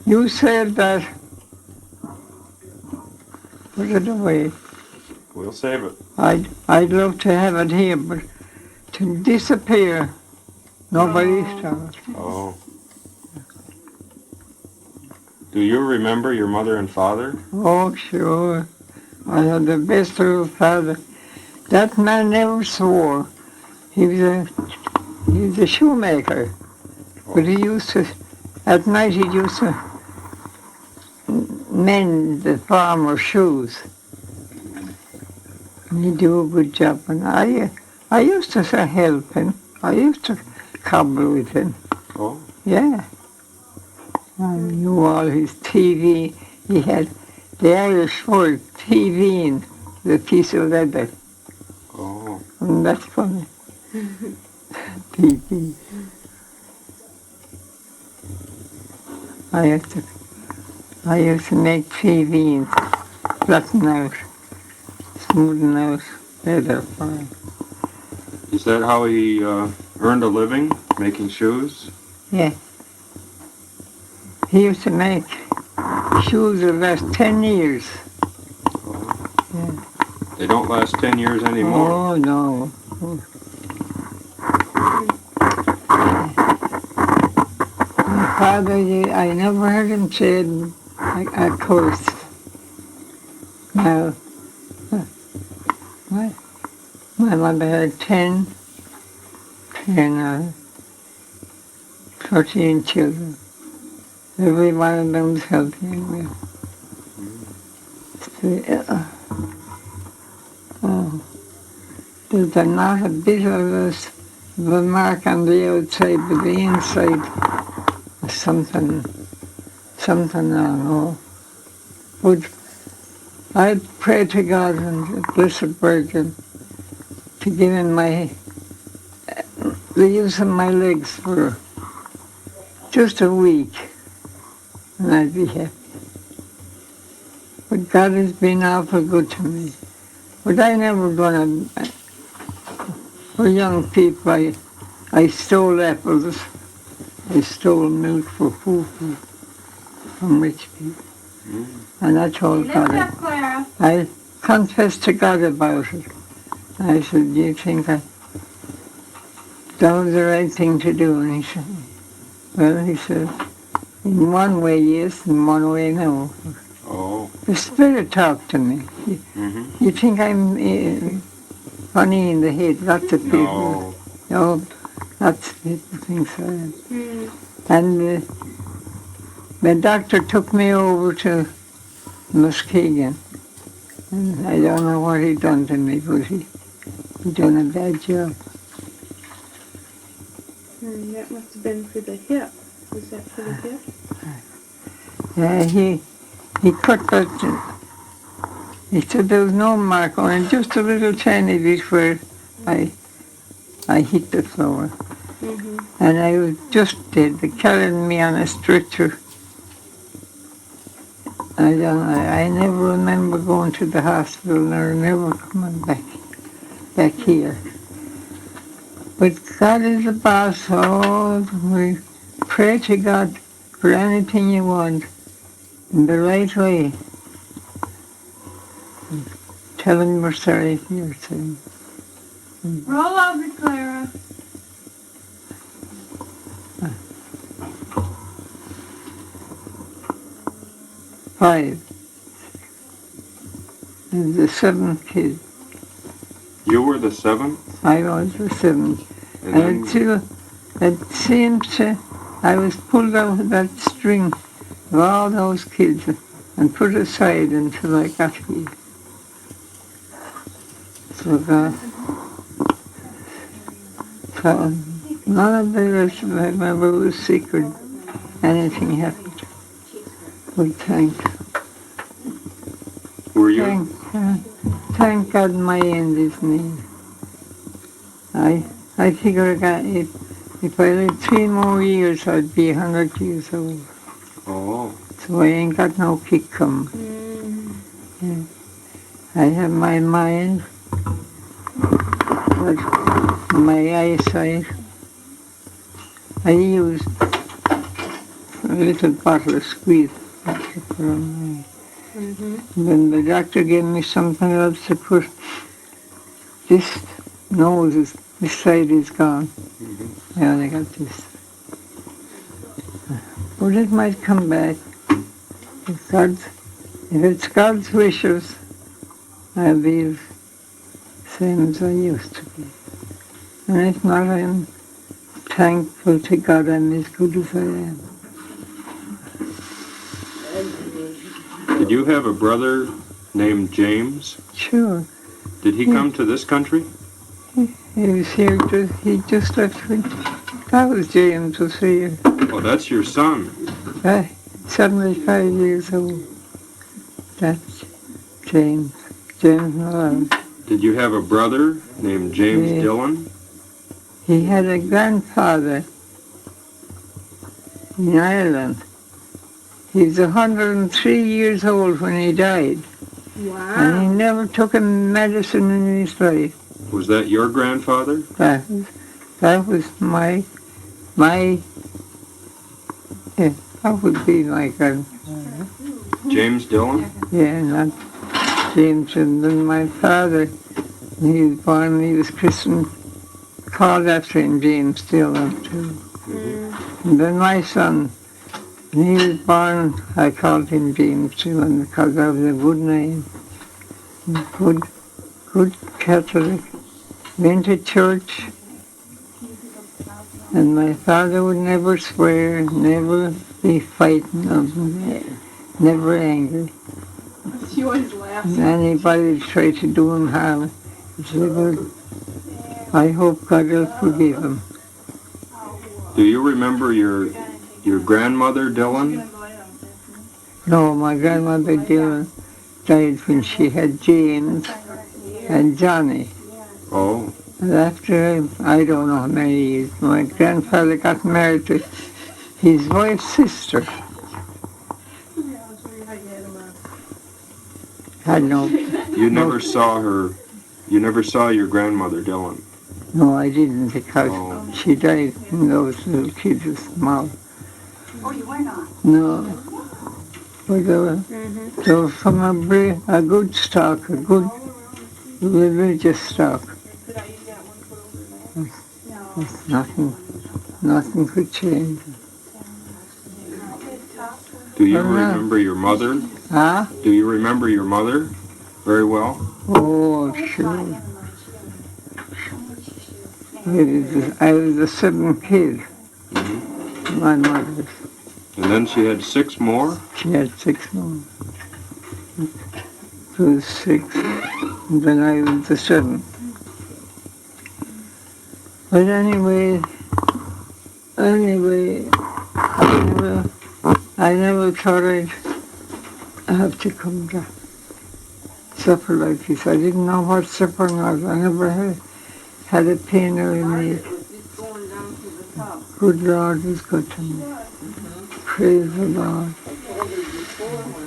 You said that. Put it away. We'll save it. I'd love to have it here, but to disappear, nobody saw it. Oh. Do you remember your mother and father? Oh, sure. I had the best of a father. That man never swore. He was a shoemaker. But he used to, at night he used to mend the farmer's shoes. And he'd do a good job. And I used to help him. I used to cobble with him. Oh. Yeah. I knew all his TV. He had the Irish word TV in the piece of leather. Oh. And that's funny. TV. I used to make TV and flatten out, smoothing out leather for him. Is that how he earned a living, making shoes? Yeah. He used to make shoes that last 10 years. Oh. Yeah. They don't last 10 years anymore. Oh, no. My father, I never heard him say a curse. Now, my mother had 10 and 13 children. Every one of them was healthy and well. Oh, there's not a bit of a mark on the outside, but the inside is something I don't know. But I pray to God and the Blessed Virgin to give him the use of my legs for just a week, and I'd be happy. But God has been awful good to me. But I never done it. For young people, I stole apples. I stole milk for food from rich people. And I told God, I confessed to God about it. I said, do you think that was the right thing to do? And he said, well, he said, in one way yes, in one way no. Oh. The Spirit talked to me. You think I'm funny in the head? Lots of people. No, lots of people think so. And the doctor took me over to Muskegon. And I don't know what he done to me, but he done a bad job. That must have been for the hip. Was that for the hip? Yeah, he cut that. He said there was no mark on it, just a little tiny bit where I hit the floor. And I was just dead. They carried me on a stretcher. I never remember going to the hospital or never coming back here. But God is the boss. Oh, we pray to God for anything you want in the right way. Tell him you're sorry for your sin. Roll over, Clara. Five. And the seventh kid. You were the seventh? I was the seventh. And And until it seemed I was pulled out of that string of all those kids and put aside until I got here. So none of the rest of my member was sick or anything happened. But were you? Thank God my end is near. I figure if I lived 3 more years, I'd be 100 years old. Oh. So I ain't got no kick coming. Yeah. I have my mind, but my eyesight, I used little bottle of squeeze. Then the doctor gave me something else to put. This nose, this side is gone. Yeah, I got this. But it might come back. If it's God's wishes, I'll be the same as I used to be. And if not, I'm thankful to God I'm as good as I am. Did you have a brother named James? Sure. Did he come to this country? He was here, he just left me. That was James was here. Oh, that's your son. 75 years old. That's James. James Mullally. Did you have a brother named James Yeah. Dillon? He had a grandfather in Ireland. He was 103 years old when he died. Wow. And he never took a medicine in his life. Was that your grandfather? That was my, yeah, that would be my grandfather. James Dillon? Yeah, not James. And then my father, he was born, he was christened, called after him James Dillon too. And then my son, when he was born, I called him James Dillon because that was a good name. Good Catholic. Went to church. And my father would never swear, never be fighting, never angry. She always laughs. Anybody tried to do him harm, he said, well, I hope God will forgive him. Do you remember your grandmother Dillon? No, my grandmother Dillon died when she had James and Johnny. Oh, And after, I don't know how many years, my grandfather got married to his wife's sister. Had no, you never saw her. You never saw your grandmother Dillon. no, I didn't because Oh. she died when those little kids were small. Oh, you were not? No, but they were from a good stock, a good religious stock. Nothing could change. Do you Oh, no. remember your mother? Huh? Do you remember your mother very well? Oh, sure. I was the seventh kid. My mother. And then she had 6 more? She had 6 more. She was 6. And then I was the 7th. But anyway, I never thought I'd have to come to supper like this. I didn't know what supper was. I never had a pain or any. Good Lord was good to me. Praise the Lord.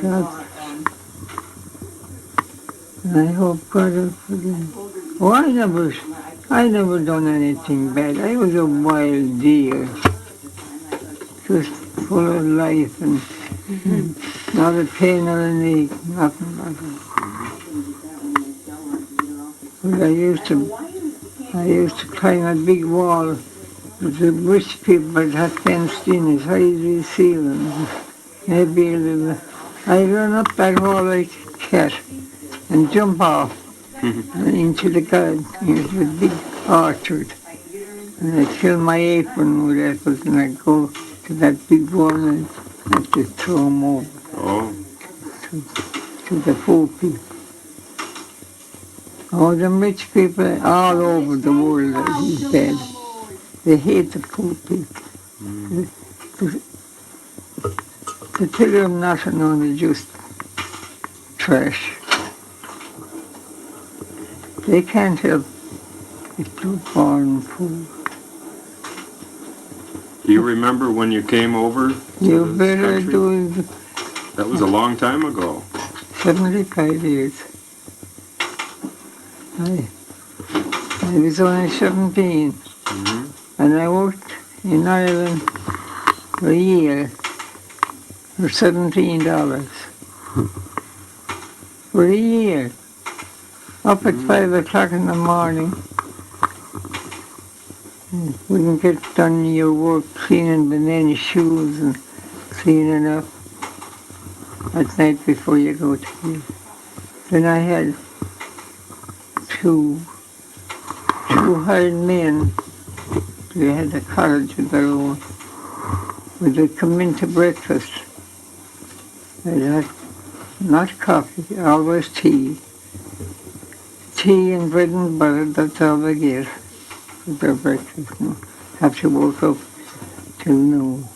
God. And I hope God will forgive me. Oh, I never done anything bad. I was a wild deer. Just full of life and not a pain or any, nothing like that. But I used to climb a big wall with the rich people that had fenced in as high as the ceiling. Maybe a little. I run up that wall like a cat and jump off into the garden, into the big orchard. And I fill my apron with apples and I go to that big wall and I have to throw them over Oh, to the poor people. Oh, the rich people all over the world are dead. They hate the poor people. To tell them nothing only just trash. They can't help if they're born poor. do you remember when you came over to You this better country? do it. That was a long time ago. 75 years. I was only 17, and I worked in Ireland for a year for $17 for a year. Up at 5 o'clock in the morning. Wouldn't get done your work cleaning the men's shoes and cleaning up at night before you go to bed. Then I had two hired men. They had a cottage of their own. When they come into breakfast, they'd have not coffee, always tea. Tea and bread and butter, that's all they get for their breakfast. No. Have to work up till noon.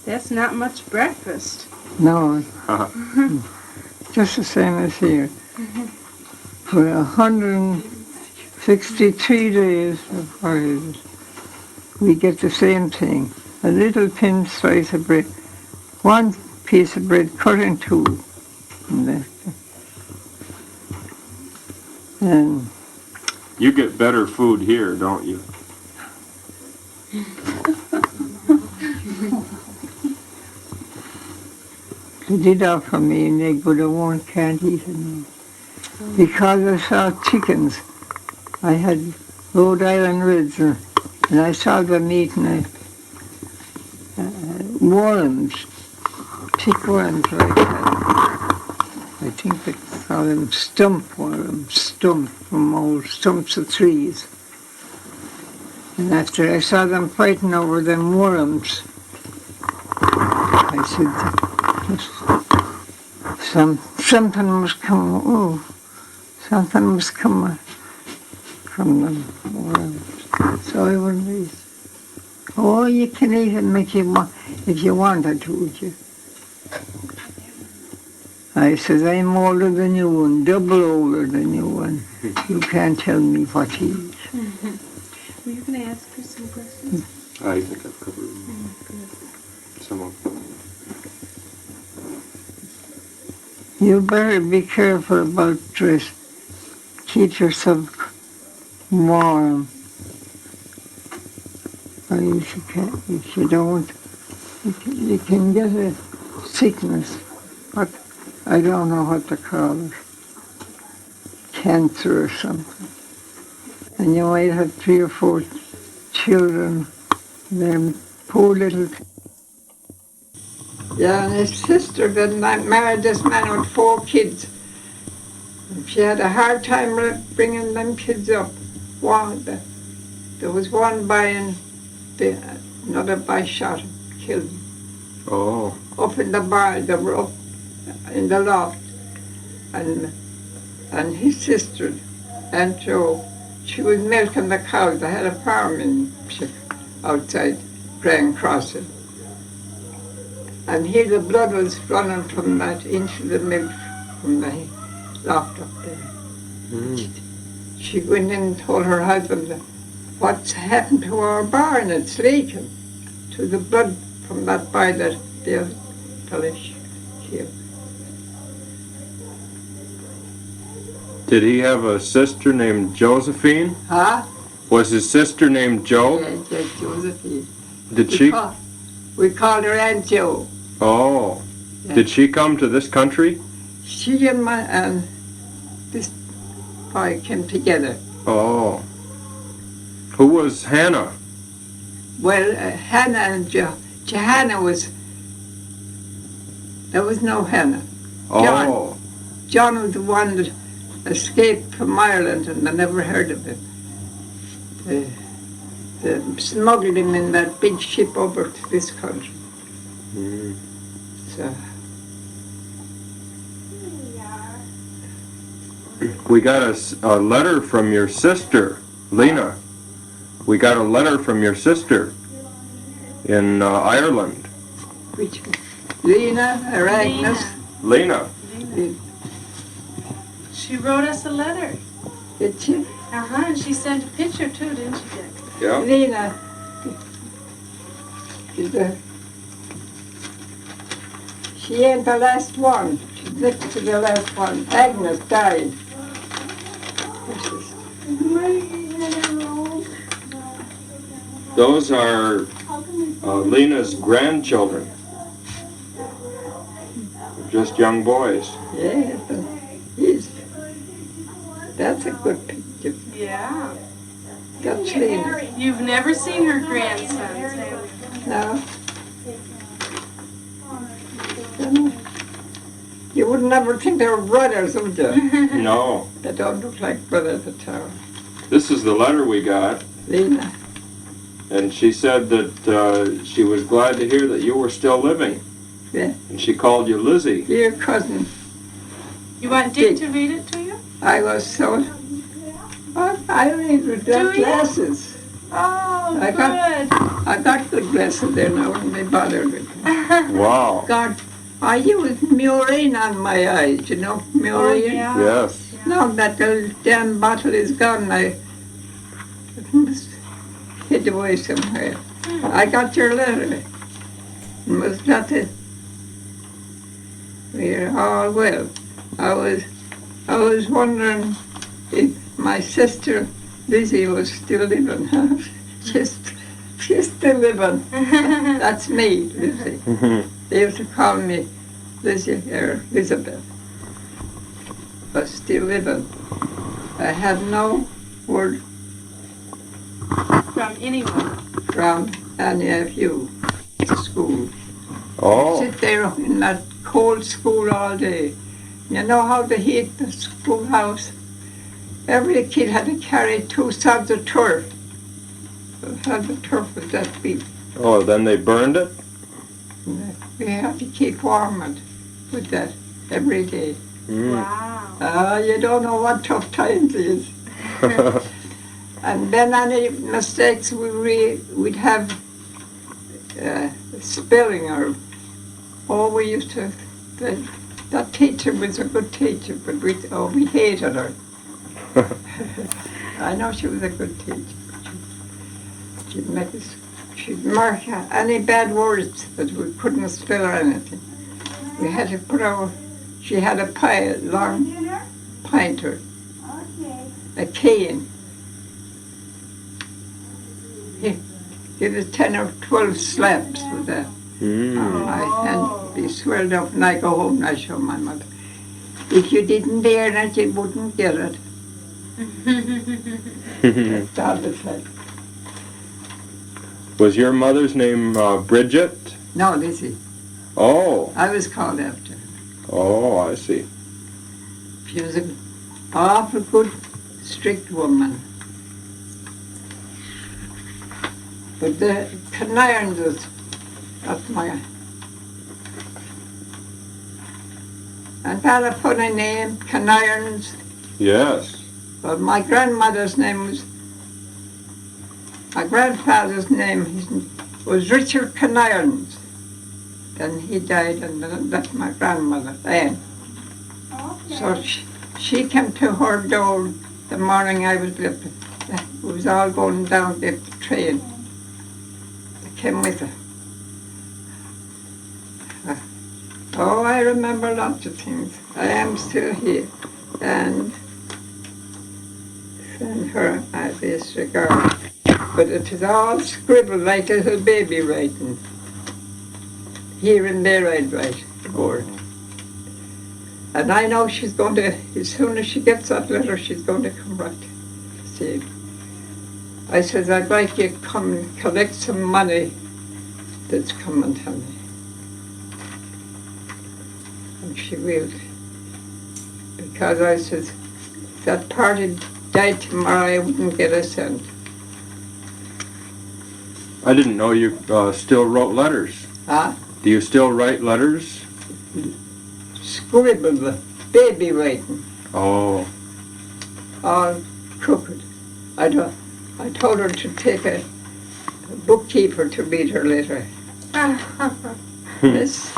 That's not much breakfast. No, just the same as here. For 163 days, or what is it, we get the same thing. A little thin slice of bread, one piece of bread cut in two. And You get better food here, don't you? they did offer me an egg, but I can't eat it now. Because I saw chickens. I had Rhode Island Reds, and I saw them eating worms, thick worms like that. I think they call them stump worms, stump from old stumps of trees. And after I saw them fighting over them worms, I said, something must come, something must come from them worms. So I wouldn't eat. Oh, you can eat them if you wanted to, would you? I said, I'm older than you and double older than you, and you can't tell me what to eat. Were you going to ask her some questions? I think I've covered some of them. You better be careful about dress. Keep yourself warm. Or if you don't, you can get a sickness. But I don't know what to call it. Cancer or something. And you might have 3 or 4 children. They're poor little. Yeah, and his sister that married this man with 4 kids. She had a hard time bringing them kids up. There was one by and another by shot him, killed him. Oh. Up in the barn, they were up in the loft. And his sister, Aunt Jo, she was milking the cows. They had a farm outside Grand Crossing. And here the blood was running from that into the milk from the loft up there. She went in and told her husband, what's happened to our barn? It's leaking. To the blood from that boy that the fella killed. Did he have a sister named Josephine? Huh? Was his sister named Jo? Yes, Josephine. Did she? We called her Aunt Jo. Oh. Yeah. Did she come to this country? She and this boy came together. Oh. Who was Hannah? Well, Hannah and Johanna there was no Hannah. Oh. John was the one that escaped from Ireland and I never heard of him. They smuggled him in that big ship over to this country. So. We got a letter from your sister, Lena. We got a letter from your sister in Ireland. Which Lena or Agnes? Lena. She wrote us a letter. Did she? And she sent a picture too, didn't she, Jack? Yeah. Lena. She ain't the last one. She's next to the last one. Agnes died. Those are Lena's grandchildren. just young boys. Yeah, but that's a good picture. Yeah. That's Lena. You've never seen her grandsons, have you? No. You would never think they were brothers, would you? No. They don't look like brothers at all. This is the letter we got, Lena. and she said that she was glad to hear that you were still living. Yeah. And she called you Lizzie. Dear cousin, You want Dick to read it to you? I was so... I read with Do that you? glasses. Oh, I good. I got good glasses there now when they bothered me. Wow. God, I used Murine on my eyes, you know, Murine. Oh, yeah. Yes. Now that little damn bottle is gone, I must hid away somewhere. I got your letter. It was not it. We're all well. I was wondering if my sister Lizzie was still living. she's still living. That's me, Lizzie. They used to call me Lizzie or Elizabeth. But still living. I had no word From anyone. from any of you to school. Oh. Sit there in that cold school all day. You know how they heat the schoolhouse? Every kid had to carry 2 sods of turf. How the turf was that big. Oh, then they burned it? We had to keep warm with that every day. Mm. Wow. You don't know what tough times is. And then any mistakes we'd have spelling or we used to. That teacher was a good teacher, but we hated her. I know she was a good teacher. She'd mark any bad words that we couldn't spell or anything. We had to she had a long pointer, a cane. Give us 10 or 12 slaps with that. My hand be swelled up and I go home and I show my mother. If you didn't dare that, you wouldn't get it. That's all it said. Was your mother's name Bridget? No, Lizzie. Oh. I was called after her. Oh, I see. She was an awful good, strict woman. But the Canarans was up my... And that a funny name, Canarans. Yes. But my grandmother's name was... My grandfather's name was Richard Canarans. Then he died, and that's my grandmother, Anne. So she came to her door the morning I was living. It was all going down the train. I came with her. Oh, I remember lots of things. I am still here. And send her this regard. But it is all scribbled like a little baby writing. Here and there I'd write the word. And I know she's going to, as soon as she gets that letter, she's going to come right to see me. I said, I'd like you to come and collect some money that's coming to me. And she will. Because I said, if that party died tomorrow, I wouldn't get a cent. I didn't know you still wrote letters. Huh? Do you still write letters? Scribble, baby writing, Oh. all crooked. I told her to take a bookkeeper to read her letter. Mrs.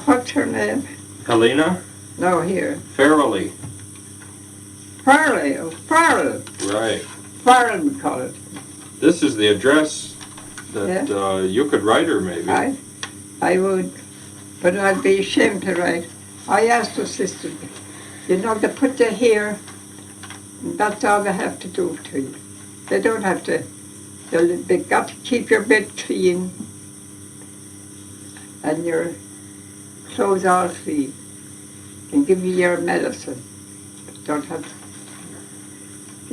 What's her name? Helena? No, here. Farrelly. Farley. Farrell. Right. Farrell, we call it. This is the address that you could write her, maybe. I would, but I'd be ashamed to write. I asked her sister, you know, to put you here, that's all they have to do to you. They don't have to, they got to keep your bed clean. and your clothes all free. Can give you your medicine. Don't have to.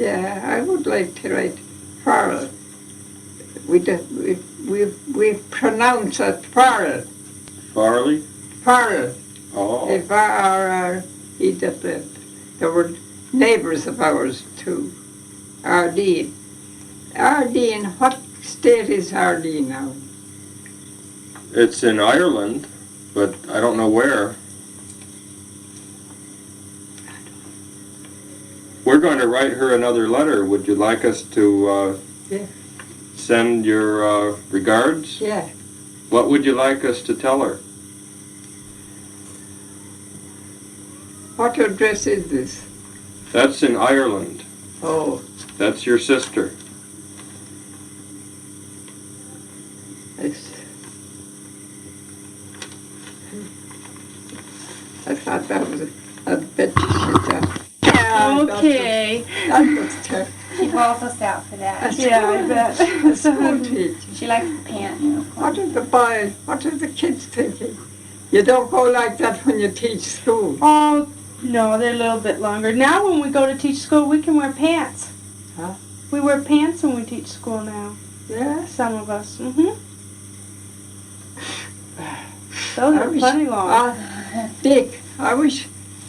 Yeah, I would like to write Farrell. We pronounce it Farrell. Farley? Farrell. Oh. F-R-R-E-W. They were neighbours of ours too. Ardeen. Ardeen, what state is Ardeen now? It's in Ireland, but I don't know where. We're going to write her another letter. Would you like us to Yeah. send your regards? Yeah. What would you like us to tell her? What address is this? That's in Ireland. Oh, That's your sister. it's... I thought that was a bit shit. Okay. That was tough. She calls us out for that. Yeah, I bet. A school teacher. She likes the pant uniform. What are the boys, what are the kids thinking? You don't go like that when you teach school. Oh, no, they're a little bit longer. Now when we go to teach school, we can wear pants. Huh? We wear pants when we teach school now. Yeah? Some of us. Mm-hmm. Those I are wish- plenty long. Dick, I wish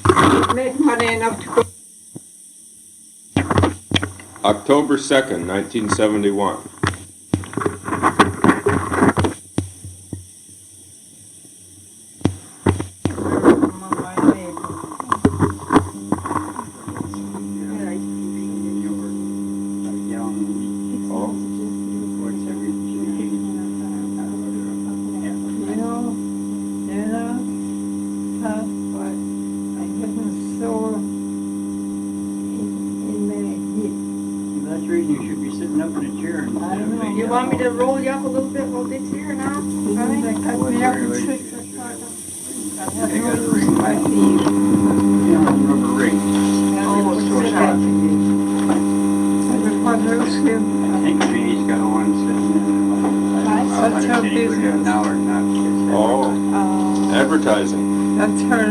you'd make money enough to go. October 2nd, 1971. That's the reason you should be sitting up in a chair. You want me to roll you up a little bit while Dick's here now? They cut me up and switch the car down. I have They got a no ring. my feet. Rubber ring. Oh, it's so hot. I think Jeannie's got one sitting in there. That's her business. Now or not. Oh, advertising. That's her.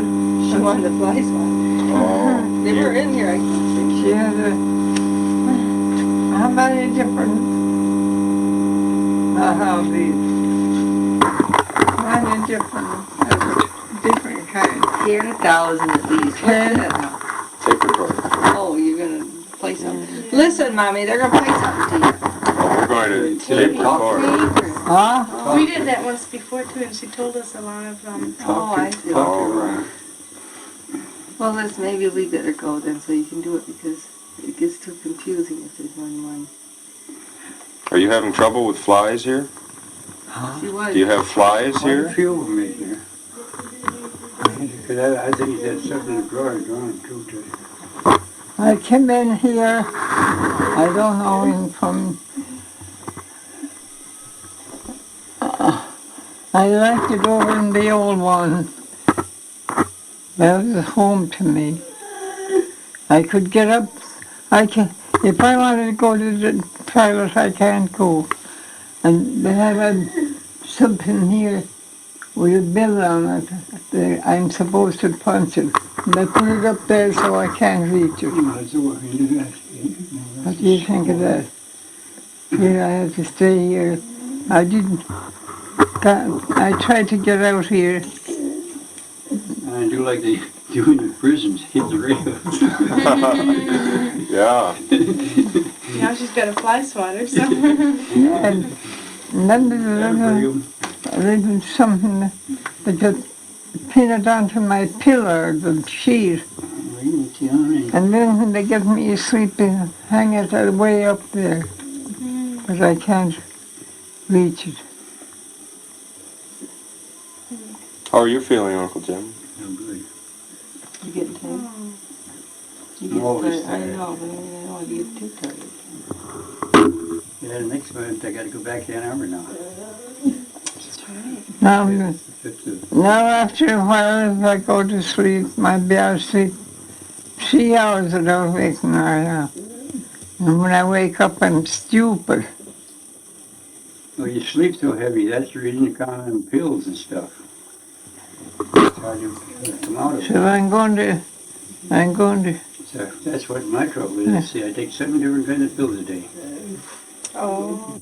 She wanted the flies one. Oh. They were in here, I think. She had how many different, many different kinds. 10,000 at least. What's that now? Tape recorder. Oh, you're gonna play something. Listen, Mommy, they're gonna play something to you. We're going to tape record. Huh? We did that once before too, and she told us a lot of Oh, I see. Oh, right. Well, maybe we better go then so you can do it because it gets too confusing if there's one line. Are you having trouble with flies here? She was. Do you have flies Quite a here? few of them in here. Because I think there's something in the drawer drawn too. I came in here, I don't know him from, I liked it over in the old one. That was home to me. I could get up, if I wanted to go to the toilet, I can't go. And they have something here with a bill on it. I'm supposed to punch it. And I put it up there so I can't reach it. What do you think of that? Here I have to stay here. I tried to get out here. I do like they do in the prisons, hit the rails. Yeah. now she's got a fly swatter, so. And then there's a little something that just pin it onto my pillow, the sheet. And then when they get me asleep, they hang it way up there. But I can't reach it. How are you feeling, Uncle Jim? I'm good. You getting tired? You I'm always get tired. I tired. know, but I don't want to get too tired. Yeah, next month I got to go back to Ann Arbor now. That's right. Now, It's a- now after a while, if I go to sleep, maybe I'll sleep 3 hours without waking right up. And when I wake up, I'm stupid. Well, you sleep so heavy, that's the reason you can't on pills and stuff. It's hard to come out of it. So I'm going to, So that's what my trouble is. See, I take 7 different kinds of pills a day. Oh.